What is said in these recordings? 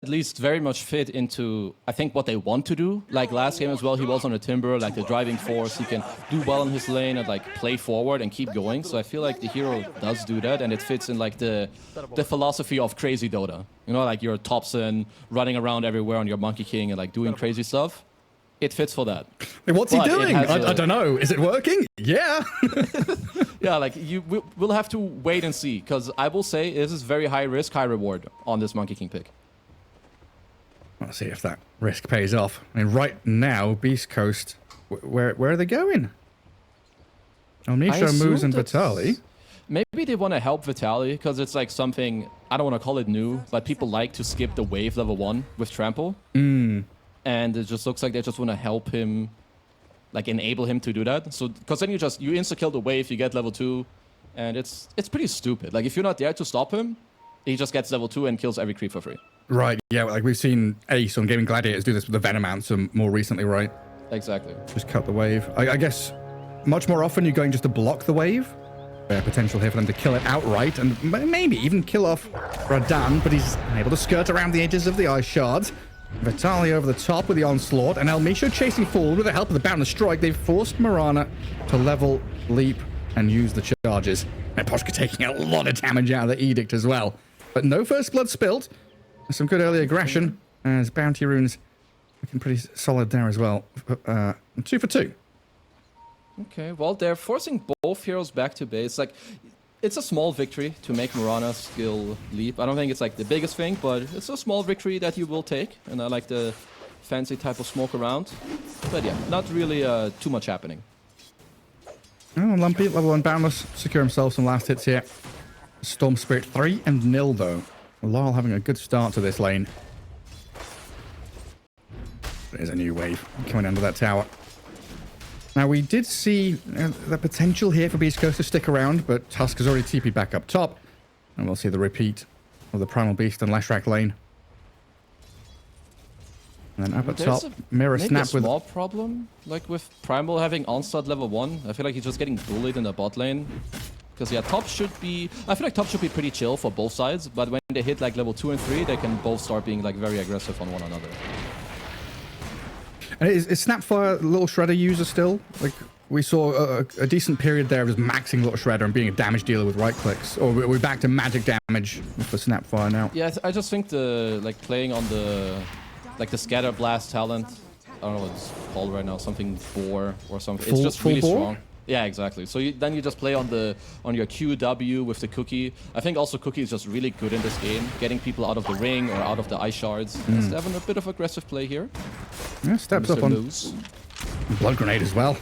least very much fit into, I think, what they want to do. Like last game as well, he was on a Timber, like the driving force. He can do well in his lane and like play forward and keep going. So I feel like the hero does do that, and it fits in like the philosophy of crazy Dota. You know, like you're Thompson running around everywhere on your Monkey King and like doing crazy stuff. It fits for that. What's he doing? I don't know. Is it working? Yeah. Yeah, like we'll have to wait and see, because I will say this is very high risk, high reward on this Monkey King pick. Let's see if that risk pays off. I mean, right now, Beast Coast, where are they going? Elmisho, Moose, and Vitali. Maybe they want to help Vitali, because it's like something, I don't want to call it new, but people like to skip the wave level 1 with Trample. And it just looks like they just want to help him, like enable him to do that. So, because then you insta-kill the wave, you get level 2, and it's pretty stupid. Like if you're not there to stop him, he just gets level 2 and kills every creep for free. Right, yeah, like we've seen Ace on Gaming Gladiators do this with the Venom Anthem more recently, right? Exactly. Just cut the wave. I guess much more often you're going just to block the wave. Potential here for them to kill it outright and maybe even kill off Radan, but he's able to skirt around the edges of the ice shards. Vitali over the top with the onslaught, and Elmisho chasing forward with the help of the Boundless Strike. They've forced Mirana to level, leap, and use the charges. And Poshka taking a lot of damage out of the Edict as well. But no first blood spilled. Some good early aggression, as bounty runes looking pretty solid there as well. 2 for 2. Okay, well, they're forcing both heroes back to base. Like, it's a small victory to make Mirana's skill leap. I don't think it's like the biggest thing, but it's a small victory that you will take. And I like the fancy type of smoke around. But yeah, not really too much happening. Oh, Lumpy, level 1 Boundless, secure himself some last hits here. Storm Spirit 3-0 though. Lyle having a good start to this lane. There's a new wave coming under that tower. Now, we did see the potential here for Beast Coast to stick around, but Tusk has already TP'd back up top. And we'll see the repeat of the Primal Beast and Leshrac lane. And then up at top, Mirror Snap with... a small problem, like with Primal having Onslaught level 1. I feel like he's just getting bullied in the bot lane. Because, yeah, top should be... I feel like top should be pretty chill for both sides, but when they hit, like, level 2 and 3, they can both start being, like, very aggressive on one another. And is Snapfire Little Shredder user still? Like, we saw a decent period there of just maxing Little Shredder and being a damage dealer with right-clicks. Or we're back to magic damage for Snapfire now. Yeah, I just think the, like, playing on the... Like, the Scatter Blast talent... I don't know what it's called right now. Something Boar or something. It's just really strong. Yeah, exactly. So then you just play on your QW with the Cookie. I think also Cookie is just really good in this game, getting people out of the ring or out of the ice shards. Just having a bit of aggressive play here. Yeah, steps up on Blood Grenade as well.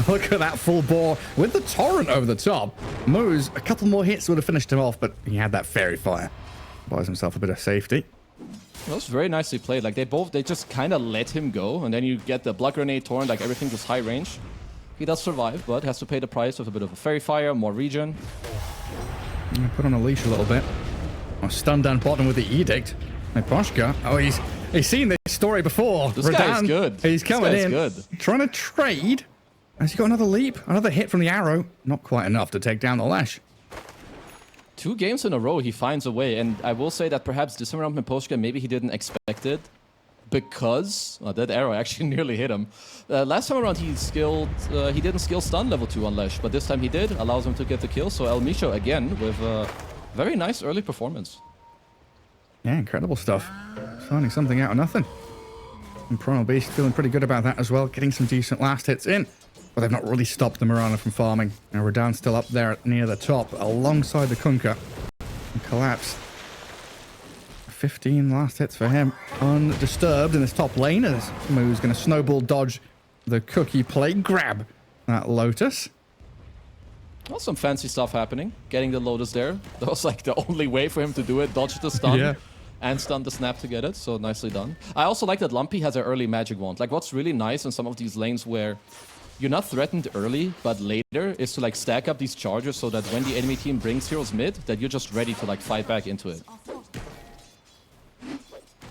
Look at that full bore with the Torrent over the top. Moose, a couple more hits would have finished him off, but he had that Fairy Fire. Buys himself a bit of safety. That was very nicely played. Like they just kind of let him go, and then you get the Blood Grenade, Torrent, like everything just high range. He does survive, but has to pay the price with a bit of a Fairy Fire, more regen. Put on a leash a little bit. Stunned down bottom with the Edict. And Poshka, oh, he's seen this story before. This guy is good. He's coming in, good. Trying to trade. Has he got another leap? Another hit from the arrow. Not quite enough to take down the Lash. 2 games in a row, he finds a way. And I will say that perhaps this time around with Poshka, maybe he didn't expect it. Because that arrow actually nearly hit him. Last time around he didn't skill stun level 2 on Lesh, but this time he did, allows him to get the kill. So Elmisho again with a very nice early performance. Yeah, incredible stuff. Finding something out of nothing. And Primal Beast feeling pretty good about that as well, getting some decent last hits in. But they've not really stopped the Mirana from farming. Now Radan's still up there near the top, alongside the Kunkka. And collapsed. 15 last hits for him. Undisturbed in this top lane as Moo's going to snowball dodge the Cookie play. Grab that Lotus. Well, some fancy stuff happening. Getting the Lotus there. That was like the only way for him to do it. Dodge the stun and stun the snap to get it. So nicely done. I also like that Lumpy has an early magic wand. Like what's really nice in some of these lanes where you're not threatened early, but later is to like stack up these charges so that when the enemy team brings heroes mid, that you're just ready to like fight back into it.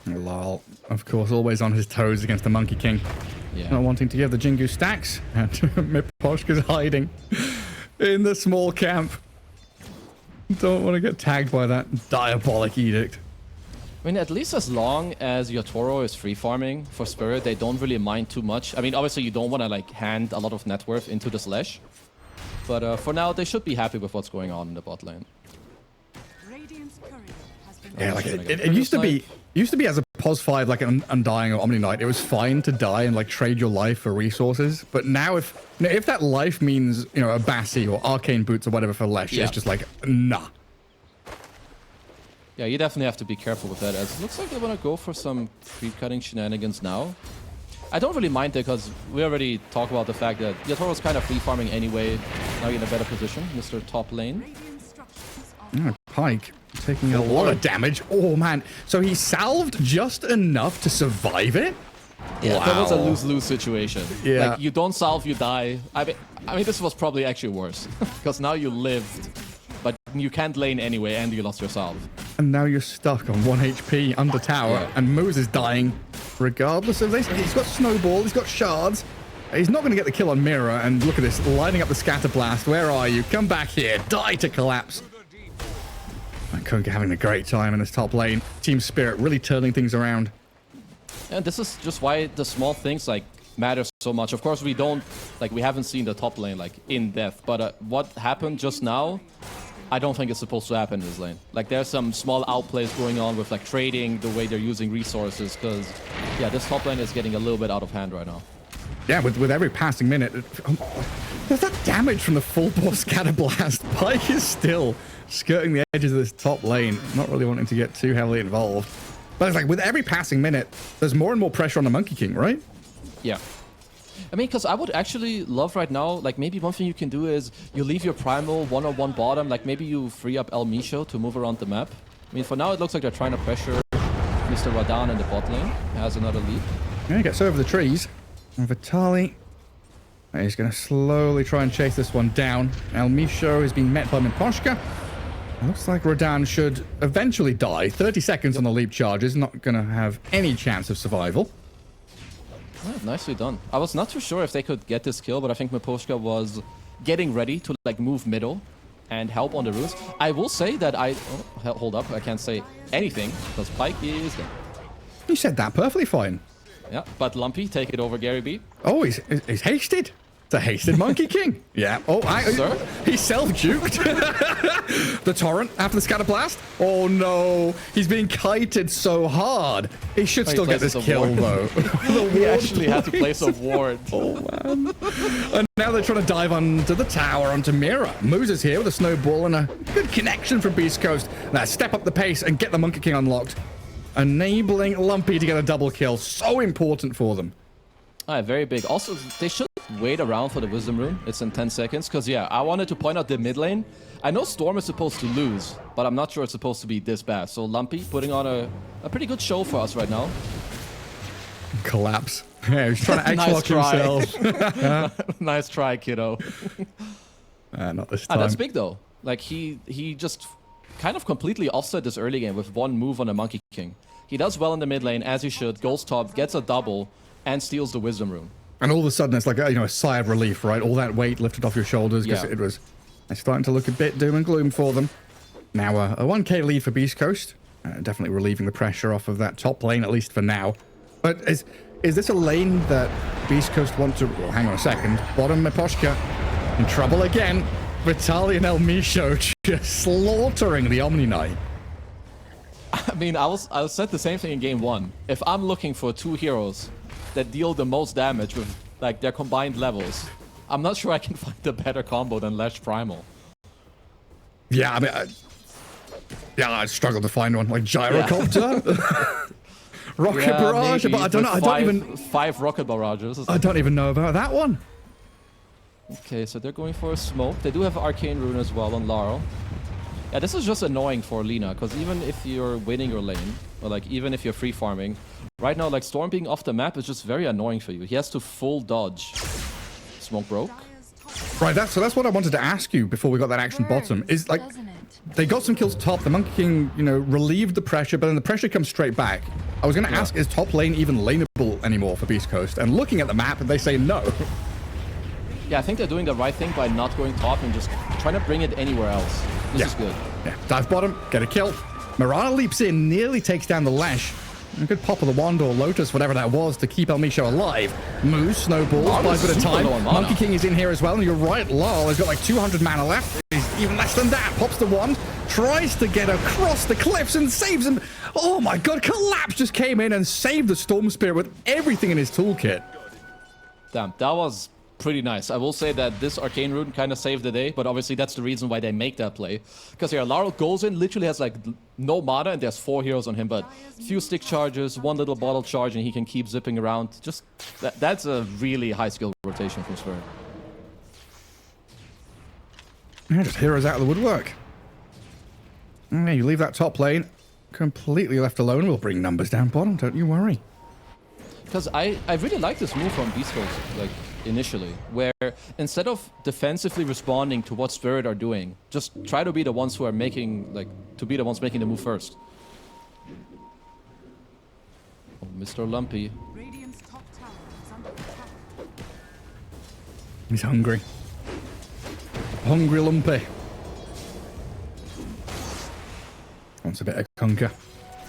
Lol, of course, always on his toes against the Monkey King. Yeah. Not wanting to give the Jingu stacks. And Miposhka's hiding in the small camp. Don't want to get tagged by that diabolic Edict. I mean, at least as long as your Toro is free farming for Spirit, they don't really mind too much. I mean, obviously you don't want to like hand a lot of net worth into the Slash. But for now, they should be happy with what's going on in the bot lane. Yeah, like it used to be as a pos 5, like an Undying or Omni Knight, it was fine to die and like trade your life for resources. But now if that life means, you know, a Bassi or Arcane Boots or whatever for Lesh, it's just like, nah. Yeah, you definitely have to be careful with that, as it looks like they want to go for some creep-cutting shenanigans now. I don't really mind it, because we already talked about the fact that Yatoro's kind of free-farming anyway. Now you're in a better position, Mr. Top Lane. Pike taking a lot of damage. Oh, man. So he salved just enough to survive it? Yeah, that was a lose-lose situation. Yeah. Like, you don't salve, you die. I mean, this was probably actually worse, because now you lived, but you can't lane anyway, and you lost your salve. And now you're stuck on 1 HP under tower, and Moose is dying regardless of this. He's got Snowball, he's got Shards. He's not going to get the kill on Mirror, and look at this, lining up the Scatter Blast. Where are you? Come back here. Die to collapse. And Kunkka having a great time in this top lane. Team Spirit really turning things around. And this is just why the small things like matter so much. Of course, we haven't seen the top lane like in depth, but what happened just now, I don't think it's supposed to happen in this lane. Like, there's some small outplays going on with like trading, the way they're using resources, because yeah, this top lane is getting a little bit out of hand right now. Yeah, with every passing minute, there's that damage from the full bore Scatter Blast. Pike is still skirting the edges of this top lane, not really wanting to get too heavily involved. But it's like with every passing minute, there's more and more pressure on the Monkey King, right? Yeah. I mean, because I would actually love right now, like maybe one thing you can do is you leave your Primal one-on-one bottom, like maybe you free up El Misho to move around the map. I mean, for now it looks like they're trying to pressure Mr. Radan in the bot lane. He has another lead. Yeah, he gets over the trees. And Vitaly, he's going to slowly try and chase this one down. El Misho has been met by Miposhka. Looks like Radan should eventually die. 30 seconds on the leap charges, not going to have any chance of survival. Right, nicely done. I was not too sure if they could get this kill, but I think Miposhka was getting ready to like move middle and help on the roots. I will say that hold up, I can't say anything because Pike is dead. You said that perfectly fine. Yeah, but Lumpy, take it over, Gary B. Oh, he's hasted. It's a hasted Monkey King. Yeah. Oh, Sir? He self-juked. The torrent after the Scatter Blast. Oh, no. He's being kited so hard. He should still get this kill, though. He actually had to place a ward. Oh, man. And now they're trying to dive onto the tower, onto Mira. Moose is here with a snowball and a good connection from Beast Coast. Now, step up the pace and get the Monkey King unlocked. Enabling Lumpy to get a double kill. So important for them. Very big. Also, they should wait around for the Wisdom Rune. It's in 10 seconds. Because, yeah, I wanted to point out the mid lane. I know Storm is supposed to lose, but I'm not sure it's supposed to be this bad. So Lumpy putting on a pretty good show for us right now. Collapse. Yeah, he's trying to X-lock himself. Nice try, kiddo. Not this time. That's big, though. Like, he just kind of completely offset this early game with one move on the Monkey King. He does well in the mid lane, as he should. Goes top, gets a double, and steals the Wisdom Rune. And all of a sudden, it's like a sigh of relief, right? All that weight lifted off your shoulders because it's starting to look a bit doom and gloom for them. Now, a 1k lead for Beast Coast. Definitely relieving the pressure off of that top lane, at least for now. But is this a lane that Beast Coast want to... Well, hang on a second. Bottom Miposhka in trouble again. Vitaly and El Misho just slaughtering the Omni Knight. I mean, I said the same thing in game 1. If I'm looking for two heroes that deal the most damage with like their combined levels, I'm not sure I can find a better combo than Lash Primal. Yeah, I mean, I struggled to find one. Like Gyrocopter, Rocket Barrage, but I don't know. I don't even 5 Rocket Barrages. I don't even know about that one. Okay, so they're going for a smoke. They do have Arcane Rune as well on Laurel. Yeah, this is just annoying for Lina, because even if you're winning your lane, or like even if you're free farming, right now like Storm being off the map is just very annoying for you. He has to full dodge. Smoke broke. Right, that's what I wanted to ask you before we got that action bottom. Is like they got some kills top. The Monkey King, relieved the pressure, but then the pressure comes straight back. I was going to ask, is top lane even laneable anymore for Beast Coast? And looking at the map, they say no. Yeah, I think they're doing the right thing by not going top and just trying to bring it anywhere else. This is good. Yeah, dive bottom, get a kill. Mirana leaps in, nearly takes down the Lash. A good pop of the wand or Lotus, whatever that was, to keep El Misho alive. Moves, snowballs, buys a bit of time. Monkey King is in here as well, and you're right, Lol has got like 200 mana left. He's even less than that. Pops the wand, tries to get across the cliffs and saves him. Oh my god, Collapse just came in and saved the Storm Spirit with everything in his toolkit. Damn, that was pretty nice. I will say that this Arcane Rune kind of saved the day, but obviously that's the reason why they make that play. Because here, Laro goes in, literally has like no mana, and there's 4 heroes on him, but few stick charges, 1 little bottle charge, and he can keep zipping around. Just, that's a really high skill rotation from Spirit. Yeah, just heroes out of the woodwork. Yeah, you leave that top lane completely left alone. We'll bring numbers down bottom, don't you worry. Because I really like this move from beastcoast, like, initially, where instead of defensively responding to what Spirit are doing, just try to be the ones who are making, like, to be the ones making the move first. Oh, Mr. Lumpy. He's hungry. Hungry Lumpy. Wants a bit of conquer.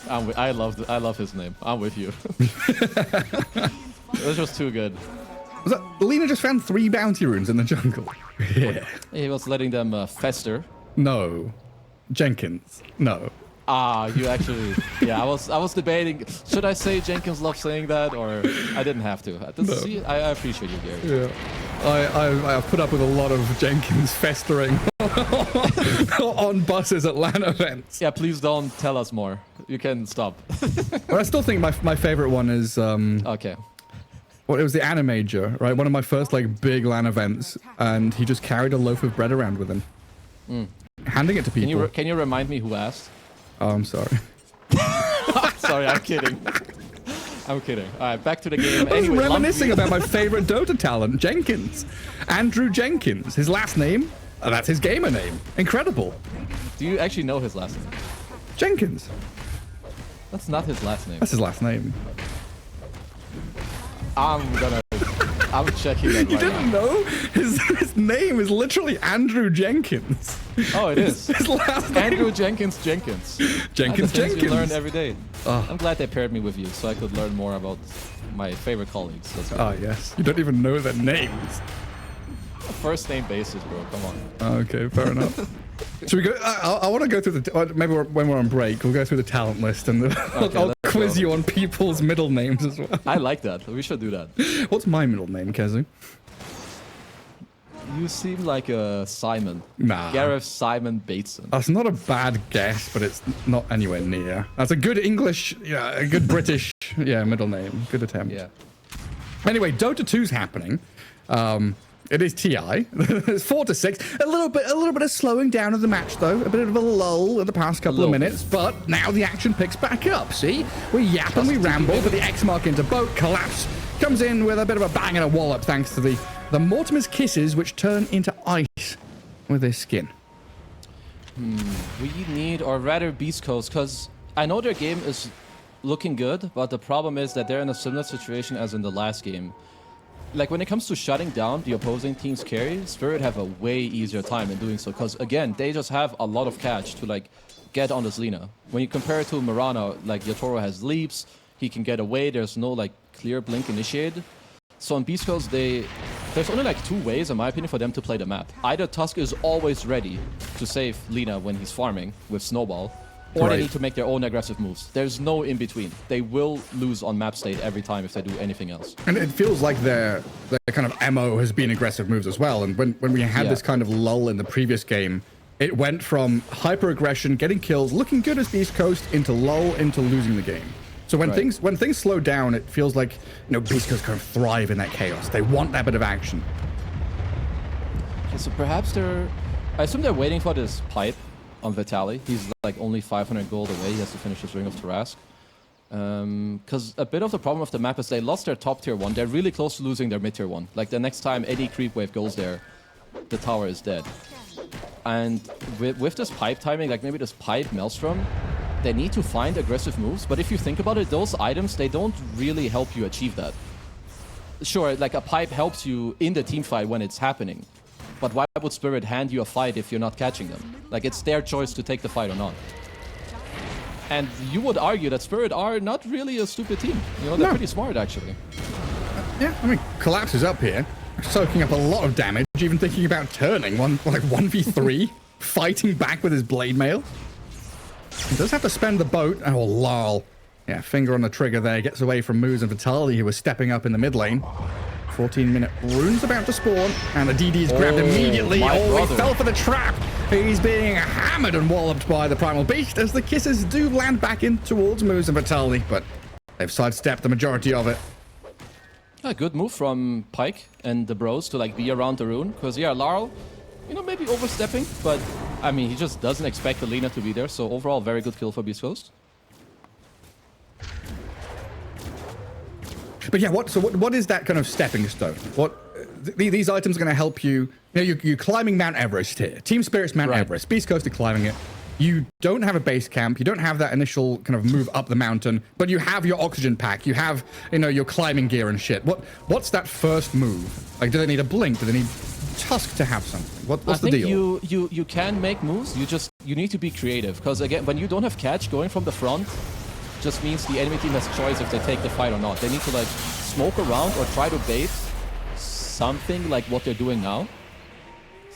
I love his name. I'm with you. It was just too good. Was that Lena just found 3 bounty runes in the jungle? Yeah. He was letting them fester. No. Jenkins. No. Ah, you actually... Yeah, I was debating, should I say Jenkins loves saying that, or I didn't have to. No. See, I appreciate you, Gary. Yeah. I put up with a lot of Jenkins festering on buses at LAN events. Yeah, please don't tell us more. You can stop. But I still think my favorite one is... Okay. Well, it was the Animager, right? One of my first, like, big LAN events, and he just carried a loaf of bread around with him. Handing it to people. Can you remind me who asked? Oh, I'm sorry. Sorry, I'm kidding. I'm kidding. All right, back to the game. I was Anyway, reminiscing about my favorite Dota talent, Jenkins. Andrew Jenkins. His last name, that's his gamer name. Incredible. Do you actually know his last name? Jenkins. That's not his last name. That's his last name. I'm checking that right You didn't know? His name is literally Andrew Jenkins. Oh, it is. His last name. Andrew Jenkins. Jenkins You learn every day. I'm glad they paired me with you, so I could learn more about my favorite colleagues. That's Oh, yes. You don't even know their names. First name basis, bro. Come on. Okay, fair enough. Should we go? I want to go through the... Maybe when we're on break, we'll go through the talent list and I'll quiz you on people's middle names as well. I like that. We should do that. What's my middle name, Kezu? You seem like a Simon. Nah. Gareth Simon Bateson. That's not a bad guess, but it's not anywhere near. That's a good English, yeah, a good British, yeah, middle name. Good attempt. Yeah. Anyway, Dota 2's happening. It is TI. It's 4-6. A little bit of slowing down of the match though. A bit of a lull in the past couple of minutes, but now the action picks back up. See, we yap and we ramble, but the X mark into boat collapse comes in with a bit of a bang and a wallop thanks to the Mortimer's Kisses, which turn into ice with their skin. We need, or rather Beast Coast, because I know their game is looking good, but the problem is that they're in a similar situation as in the last game. Like, when it comes to shutting down the opposing team's carry, Spirit have a way easier time in doing so, because, again, they just have a lot of catch to, like, get on this Lina. When you compare it to Mirana, like, Yatoro has leaps, he can get away, there's no, like, clear blink initiated. So on Beast Coast, there's only, like, 2 ways, in my opinion, for them to play the map. Either Tusk is always ready to save Lina when he's farming with Snowball, or they need to make their own aggressive moves. There's no in-between. They will lose on map state every time if they do anything else. And it feels like their kind of MO has been aggressive moves as well. And when we had this kind of lull in the previous game, it went from hyper-aggression, getting kills, looking good as Beast Coast, into lull, into losing the game. So when things slow down, it feels like, you know, Beast Coast kind of thrive in that chaos. They want that bit of action. Okay, so perhaps I assume they're waiting for this pipe on Vitali. He's like only 500 gold away. He has to finish his Ring of Tarask. Because a bit of the problem with the map is they lost their top tier 1. They're really close to losing their mid tier 1. Like, the next time any creep wave goes there, the tower is dead. And with this pipe timing, like maybe this pipe Maelstrom, they need to find aggressive moves. But if you think about it, those items, they don't really help you achieve that. Sure, like a pipe helps you in the team fight when it's happening. But why would Spirit hand you a fight if you're not catching them? Like, it's their choice to take the fight or not. And you would argue that Spirit are not really a stupid team. You know, they're pretty smart, actually. Yeah, I mean, Collapse is up here, soaking up a lot of damage, even thinking about turning, like 1v3, fighting back with his blade mail. He does have to spend the boat. Oh, lol. Yeah, finger on the trigger there, gets away from Moose and Vitaly, who was stepping up in the mid lane. 14-minute rune's about to spawn, and the DD's grabbed immediately. Oh, he fell for the trap. He's being hammered and walloped by the Primal Beast as the kisses do land back in towards Moose and Vitaly, but they've sidestepped the majority of it. A good move from Pyke and the bros to like be around the rune, because yeah, Larl, you know, maybe overstepping, but I mean, he just doesn't expect the Lina to be there, so overall, very good kill for Beast Coast. But yeah, what is that kind of stepping stone? These items are going to help you. You know, you're climbing Mount Everest here. Team Spirit's Mount Everest. Beast Coast are climbing it. You don't have a base camp. You don't have that initial kind of move up the mountain, but you have your oxygen pack. You have, you know, your climbing gear and shit. What's that first move? Like, do they need a blink? Do they need Tusk to have something? What's the deal? I think you can make moves. You need to be creative, because again, when you don't have catch going from the front, just means the enemy team has choice if they take the fight or not. They need to like smoke around or try to bait something like what they're doing now.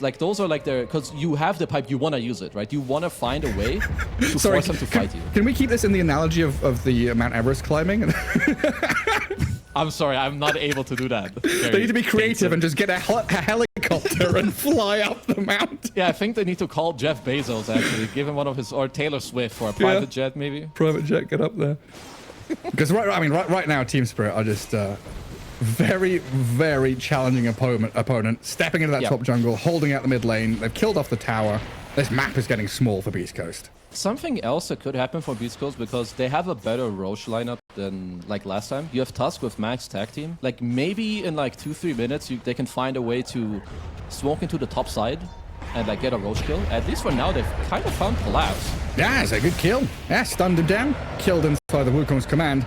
Like those are like their, because you have the pipe, you want to use it, right? You want to find a way to force them to fight you. Can we keep this in the analogy of the Mount Everest climbing? I'm sorry, I'm not able to do that. They need to be creative and just get a helicopter and fly up the mountain. Yeah, I think they need to call Jeff Bezos, actually. Give him one of his, or Taylor Swift for a private jet, maybe. Private jet, get up there. Because right now, Team Spirit are just very, very challenging opponent. Stepping into that top jungle, holding out the mid lane. They've killed off the tower. This map is getting small for Beast Coast. Something else that could happen for Beast Coast, because they have a better Roche lineup than like last time. You have Tusk with Max tag team. Like maybe in like 2-3 minutes, they can find a way to smoke into the top side and like get a Roche kill. At least for now, they've kind of found Collapse. Yeah, it's a good kill. Yeah, stunned him down. Killed inside the Wukong's command.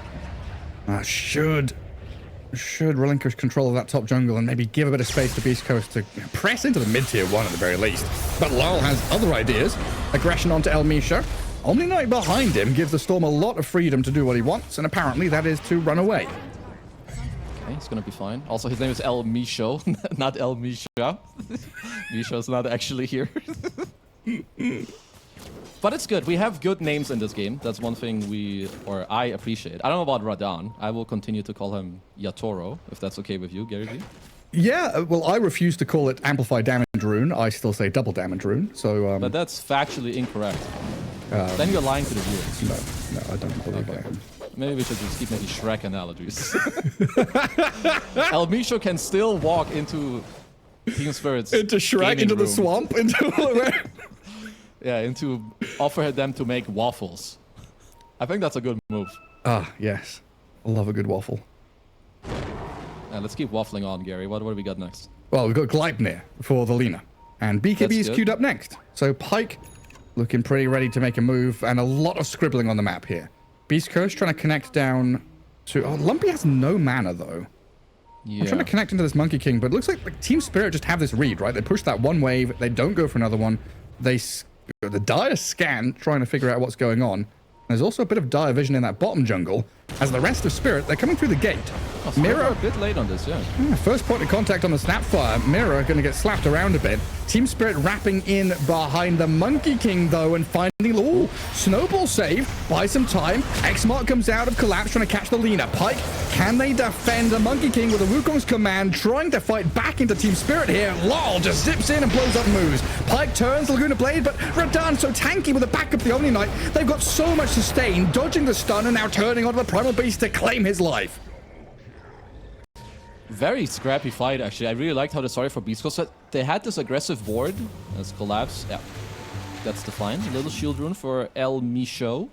Should relinquish control of that top jungle and maybe give a bit of space to Beast Coast to press into the mid-tier 1 at the very least. But Lol has other ideas. Aggression onto El Misha. Omni Knight behind him gives the Storm a lot of freedom to do what he wants, and apparently that is to run away. Okay, he's gonna be fine. Also, his name is El Misho, not El Misha. Misha's not actually here. But it's good. We have good names in this game. That's one thing I appreciate. I don't know about Radan. I will continue to call him Yatoro, if that's okay with you, Gary V. Yeah, well, I refuse to call it Amplify Damage Rune. I still say Double Damage Rune, so... But that's factually incorrect. Then you're lying to the viewers. No, I don't believe I am. Maybe we should just keep making Shrek analogies. El Misho can still walk into Team Spirit's into Shrek, into the swamp, into... Yeah, into offer them to make waffles. I think that's a good move. Ah, yes. I love a good waffle. Let's keep waffling on, Gary. What do we got next? Well, we've got Gleipnir for the Lina. And BKB is queued up next. So Pyke looking pretty ready to make a move, and a lot of scribbling on the map here. Beast Coast trying to connect down to... Oh, Lumpy has no mana, though. Yeah. I'm trying to connect into this Monkey King, but it looks like Team Spirit just have this read, right? They push that one wave, they don't go for another one. The dire scan, trying to figure out what's going on. There's also a bit of dire vision in that bottom jungle. As the rest of Spirit, they're coming through the gate. Oh, Mira a bit late on this, yeah. First point of contact on the Snapfire. Mira going to get slapped around a bit. Team Spirit wrapping in behind the Monkey King, though, and finding... Ooh, Snowball save. Buy some time. X-Mark comes out of Collapse, trying to catch the Lina. Pyke, can they defend the Monkey King with the Wukong's command, trying to fight back into Team Spirit here? Lol just zips in and blows up moves. Pyke turns the Laguna Blade, but Radan so tanky with the back of the Omni Knight. They've got so much sustain, dodging the stun, and now turning onto the Primal Beast to claim his life. Very scrappy fight, actually. I really liked how the story for Beast Coast. They had this aggressive ward. Let's collapse. Yeah, that's the fine. A little shield rune for El Misho.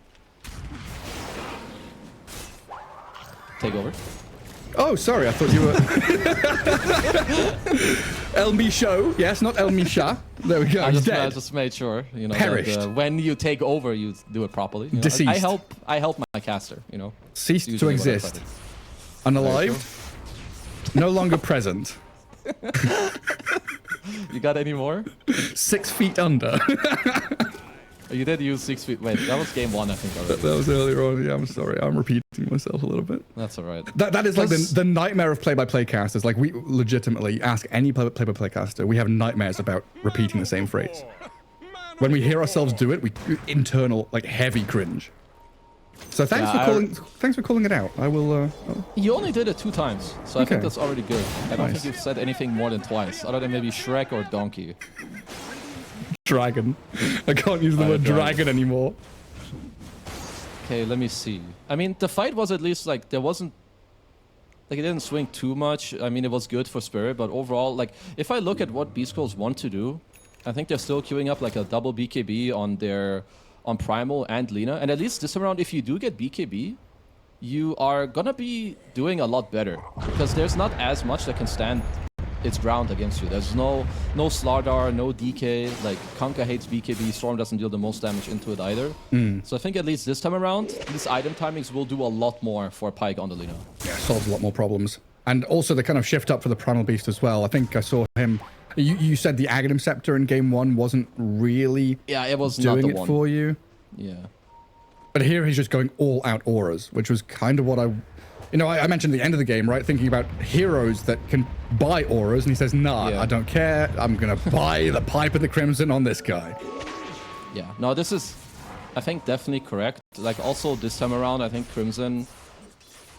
Take over. Oh, sorry. I thought you were... El Misho. Yes, not El Misha. There we go. I He's dead. just made sure, you know, perished. That, when you take over, you do it properly. You know? Deceased. I help my caster, you know. Ceased to exist. Unalived. No longer present. You got any more? 6 feet under. You did use 6 feet. Wait, that was game 1, I think. Already. That was earlier on. Yeah, I'm sorry. I'm repeating myself a little bit. That's all right. That is like the nightmare of play-by-play casters. Like, we legitimately ask any play-by-play caster. We have nightmares about repeating the same phrase. When we hear ourselves do it, we internal, like, heavy cringe. So thanks for calling it out. I will. You only did it 2 times, so I think that's already good. I don't think you've said anything more than twice, other than maybe Shrek or Donkey. Dragon. I can't use the word dragon anymore. Okay, let me see. I mean, the fight was at least like there wasn't like it didn't swing too much. I mean, it was good for Spirit, but overall, like if I look at what Beast Coast want to do, I think they're still queuing up like a double BKB on Primal and Lina. And at least this time around, if you do get BKB, you are gonna be doing a lot better because there's not as much that can stand its ground against you. There's no Slardar, no DK. Like Kunkka hates BKB, Storm doesn't deal the most damage into it either. So I think at least this time around, these item timings will do a lot more for Pyke on the Lina. Yeah, solves a lot more problems. And also the kind of shift up for the Primal Beast as well. I think I saw him. You said the Aghanim Scepter in game 1 wasn't really it was doing not the it one for you. Yeah. But here he's just going all out auras, which was kind of what I mentioned at the end of the game, right? Thinking about heroes that can buy auras, and he says, nah, I don't care. I'm going to buy the Pipe of the Crimson on this guy. Yeah, no, this is, I think, definitely correct. Like, also this time around, I think Crimson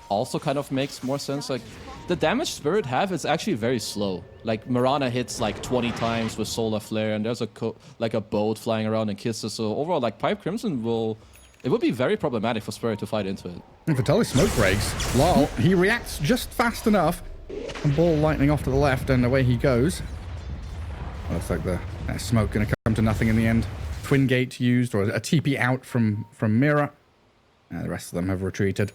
also kind of makes more sense. Like, the damage Spirit have is actually very slow. Like, Mirana hits like 20 times with Solar Flare, and there's a boat flying around and kisses. So overall, like, Pipe Crimson it would be very problematic for Spirit to fight into it. And Vitalis smoke breaks. Lol, he reacts just fast enough. And ball lightning off to the left, and away he goes. Looks like the smoke going to come to nothing in the end. Twin gate used, or a TP out from Mira. The rest of them have retreated.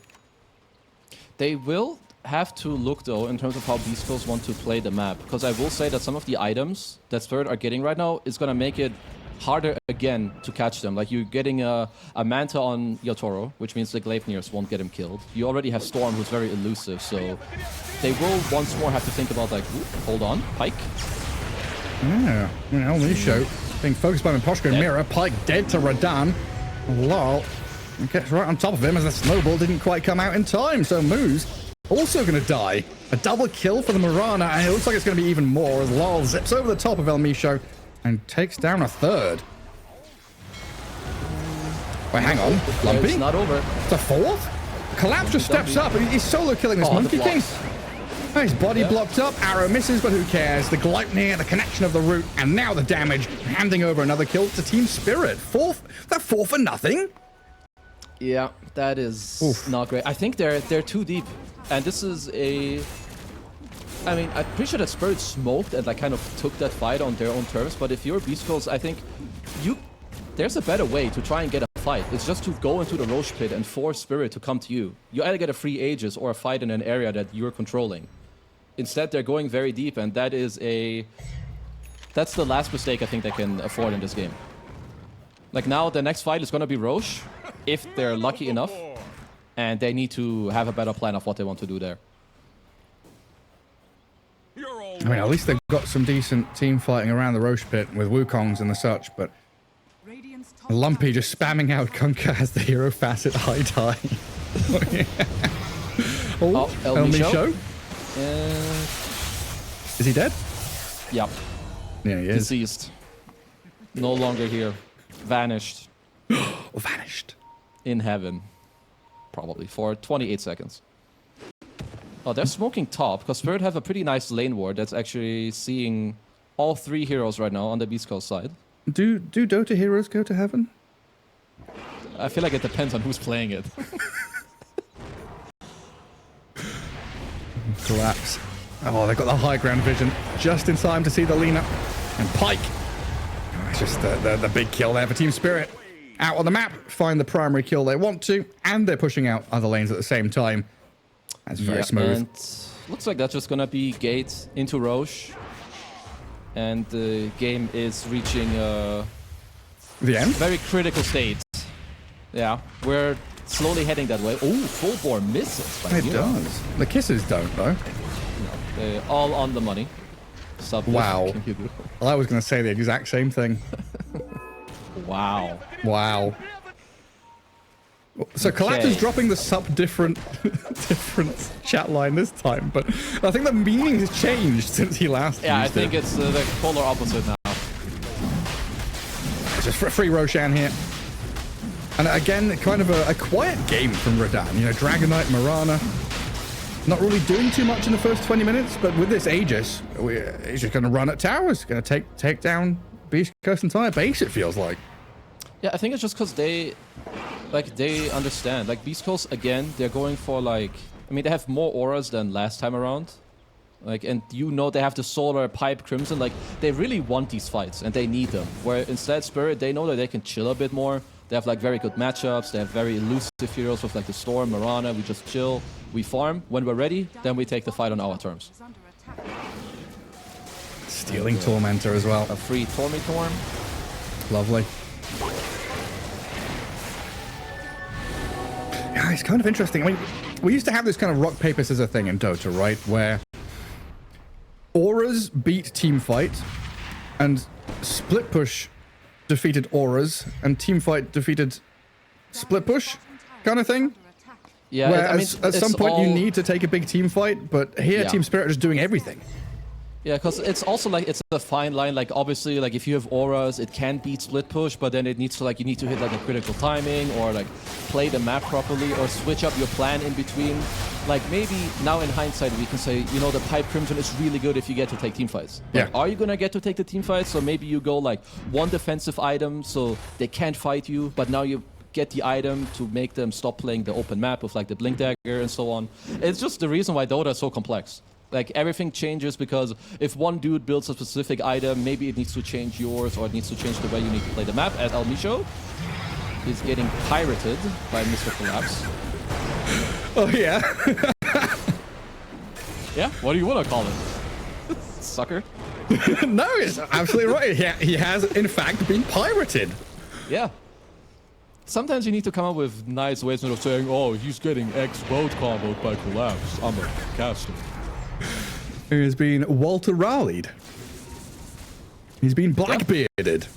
They will have to look, though, in terms of how Beast Coast want to play the map. Because I will say that some of the items that Spirit are getting right now is going to make it harder again to catch them. Like, you're getting a Manta on Yotoro, which means the Gleipnirs won't get him killed. You already have Storm, who's very elusive, so they will once more have to think about, like, hold on, Pyke. Yeah, Misho being focused by Imposhka and Mira. Pyke dead to Radan. Lol. Gets right on top of him as the snowball didn't quite come out in time, so Moose also going to die. A double kill for the Mirana, and it looks like it's going to be even more as Lol zips over the top of El Misho and takes down a third. Wait, hang on. Lumpy? It's not over. It's a fourth? Collapse just steps up and he's solo killing this Monkey King. Oh, his body blocked up. Arrow misses, but who cares? The Gleipnir, the connection of the root, and now the damage. Handing over another kill to Team Spirit. They're 4 for nothing? Yeah, that is not great. I think they're too deep. And this is I mean, I'm pretty sure that Spirit smoked and like kind of took that fight on their own terms, but if you're Beast Coast, I think there's a better way to try and get a fight. It's just to go into the Roche pit and force Spirit to come to you. You either get a free Aegis or a fight in an area that you're controlling. Instead, they're going very deep, and that's the last mistake I think they can afford in this game. Like, now the next fight is going to be Roche, if they're lucky enough, and they need to have a better plan of what they want to do there. I mean, at least they've got some decent team fighting around the Roche pit with Wukongs and the such, but Lumpy just spamming out Kunkka as the hero facet high tie. El Misho? Is he dead? Yep. Yeah, he is. Deceased. No longer here. Vanished. Vanished. In heaven. Probably. For 28 seconds. Oh, they're smoking top, because Spirit have a pretty nice lane ward that's actually seeing all 3 heroes right now on the Beast Coast side. Do Dota heroes go to heaven? I feel like it depends on who's playing it. Collapse. Oh, they've got the high ground vision just in time to see the Lina. And Pyke. Oh, it's just the big kill there for Team Spirit. Out on the map, find the primary kill they want to, and they're pushing out other lanes at the same time. That's very smooth. And looks like that's just gonna be gate into Roche. And the game is reaching the end? Very critical state. Yeah, we're slowly heading that way. Oh, full bore misses. It does. The kisses don't, though. No, they're all on the money. Wow. I was going to say the exact same thing. Wow. Wow. So Collapse is dropping the different chat line this time, but I think the meaning has changed since he last Yeah, I used think it's the polar opposite now. It's just free Roshan here. And again, kind of a quiet game from Radan. You know, Dragonite, Marana, not really doing too much in the first 20 minutes, but with this Aegis, he's just going to run at towers, going to take down Beast Coast's entire base, it feels like. Yeah, I think it's just because they understand. Like, Beast Coast, again, they're going for, like... I mean, they have more auras than last time around. Like, and you know they have the Solar, Pipe, Crimson. Like, they really want these fights, and they need them. Where instead, Spirit, they know that they can chill a bit more. They have, like, very good matchups. They have very elusive heroes with, like, the Storm, Marana. We just chill. We farm. When we're ready, then we take the fight on our terms. Stealing Tormentor as well. A free Torm. Lovely. Yeah, it's kind of interesting. I mean, we used to have this kind of rock, paper, scissors thing in Dota, right? Where auras beat teamfight, and split push defeated auras, and teamfight defeated split push, kind of thing. Yeah, where I mean, at some point you need to take a big team fight, but here Team Spirit is doing everything. Yeah, because it's also like, it's a fine line. Like, obviously, like, if you have auras, it can beat split push, but then it needs to, like, you need to hit, like, a critical timing, or, like, play the map properly, or switch up your plan in between. Like, maybe now in hindsight, we can say, you know, the Pipe Crimson is really good if you get to take team fights. Like, are you gonna get to take the team fights? So maybe you go, like, one defensive item, so they can't fight you, but now you get the item to make them stop playing the open map with, like, the Blink Dagger and so on. It's just the reason why Dota is so complex. Like, everything changes because if one dude builds a specific item, maybe it needs to change yours, or it needs to change the way you need to play the map. As Almisho is getting pirated by Mr. Collapse. Oh, yeah? Yeah? What do you want to call it? Sucker? No, it's absolutely right. He has, in fact, been pirated. Yeah. Sometimes you need to come up with nice ways of saying, oh, he's getting X boat comboed by Collapse. I'm a caster. He has been Walter Raleighed. He's been black-bearded.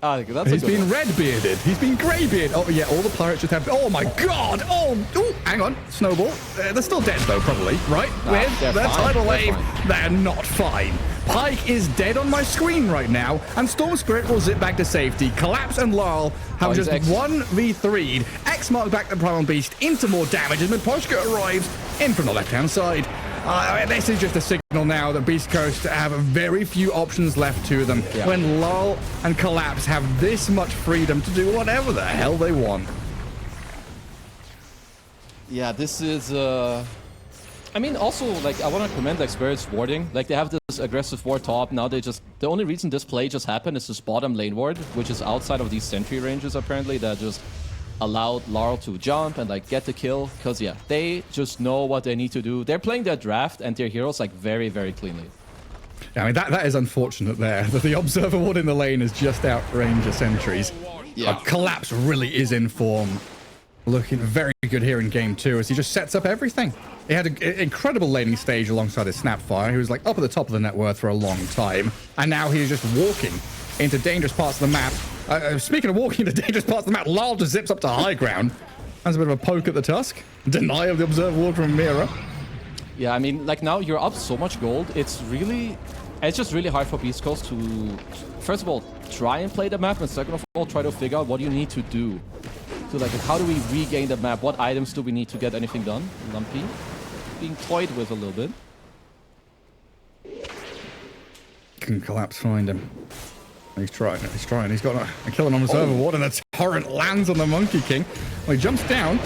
He's been red-bearded. He's been grey-bearded. Oh, yeah, all the pirates just have... Oh, my God! Oh, ooh, hang on. Snowball. They're still dead, though, probably, right? With their tidal wave, they're not fine. Pike is dead on my screen right now, and Storm Spirit will zip back to safety. Collapse and Larl have just 1v3'd. X mark back the Primal Beast into more damage as Miposhka arrives in from the left-hand side. This is just a signal now that Beast Coast have very few options left to them when Larl and Collapse have this much freedom to do whatever the hell they want. Yeah, this is... I mean, also, like, I want to commend, like, Spirit's warding. Like, they have this aggressive ward top. Now they just... The only reason this play just happened is this bottom lane ward, which is outside of these sentry ranges, apparently, that just allowed Larl to jump and, like, get the kill. Because, yeah, they just know what they need to do. They're playing their draft and their heroes, like, very, very cleanly. Yeah, I mean, that is unfortunate there. That the Observer ward in the lane is just outrange the sentries. Yeah. Collapse really is in form. Looking very good here in game 2 as he just sets up everything. He had an incredible laning stage alongside his Snapfire, who was like up at the top of the net worth for a long time. And now he is just walking into dangerous parts of the map. Speaking of walking into dangerous parts of the map, Larl just zips up to high ground. That's a bit of a poke at the Tusk. Deny of the Observer ward from Mira. Yeah, I mean, like, now you're up so much gold. It's just really hard for Beast Coast to, first of all, try and play the map, and second of all, try to figure out what you need to do. So, like, how do we regain the map? What items do we need to get anything done? Lumpy being toyed with a little bit. Can Collapse find him? He's trying. He's got a kill on Observer ward, and the torrent lands on the Monkey King. Well, he jumps down,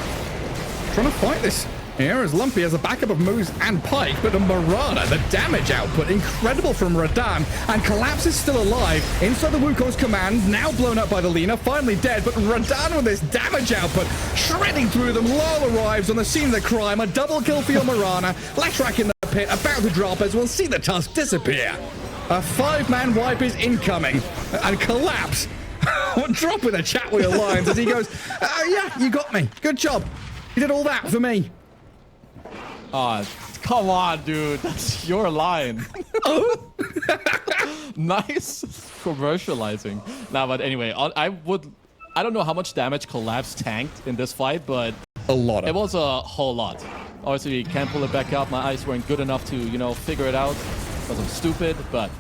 trying to fight this. Here is Lumpy as a backup of Moose and Pike, but the Marana, the damage output, incredible from Radan, and Collapse is still alive. Inside the Wukong's command, now blown up by the Lina, finally dead, but Radan with this damage output, shredding through them. Larl arrives on the scene of the crime, a double kill for your Marana, Leshrac in the pit, about to drop as we'll see the Tusk disappear. A 5-man wipe is incoming, and Collapse, dropping the chat wheel lines as he goes, yeah, you got me, good job. You did all that for me. Come on, dude. That's your line. Nice commercializing. Nah, but anyway, I don't know how much damage Collapse tanked in this fight, but A lot. it was a whole lot. Obviously, you can't pull it back up. My eyes weren't good enough to, you know, figure it out because I'm stupid, but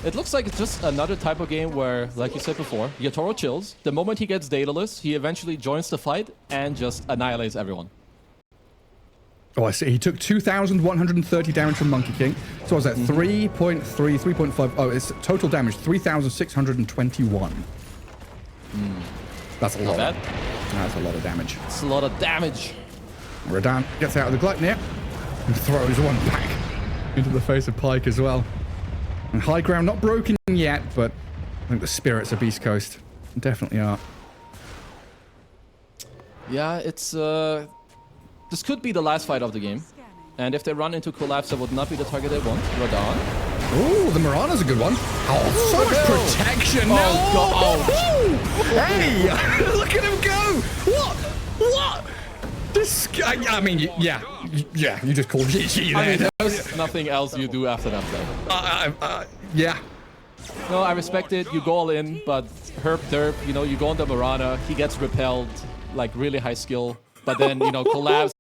it looks like it's just another type of game where, like you said before, Yatoro chills. The moment he gets Daedalus, he eventually joins the fight and just annihilates everyone. Oh, I see. He took 2,130 damage from Monkey King. So was that 3.3, 3.5? Oh, it's total damage 3,621. That's a lot. Not bad. That's a lot of damage. It's a lot of damage. Radahn gets out of the Gluttony and throws one back into the face of Pike as well. And high ground not broken yet, but I think the spirits of Beast Coast definitely are. Yeah, it's this could be the last fight of the game. And if they run into Collapse, that would not be the target they want. Radahn. Ooh, the Mirana's a good one. Oh, so much protection. Oh, No. God. Oh. Hey, look at him go. What? This guy, I mean, yeah, you just called GG there. I mean, there's nothing else you do after that play. Yeah. No, I respect it. You go all in, but Herb Derp, you know, you go on the Mirana, he gets repelled, like really high skill. But then, you know, Collapse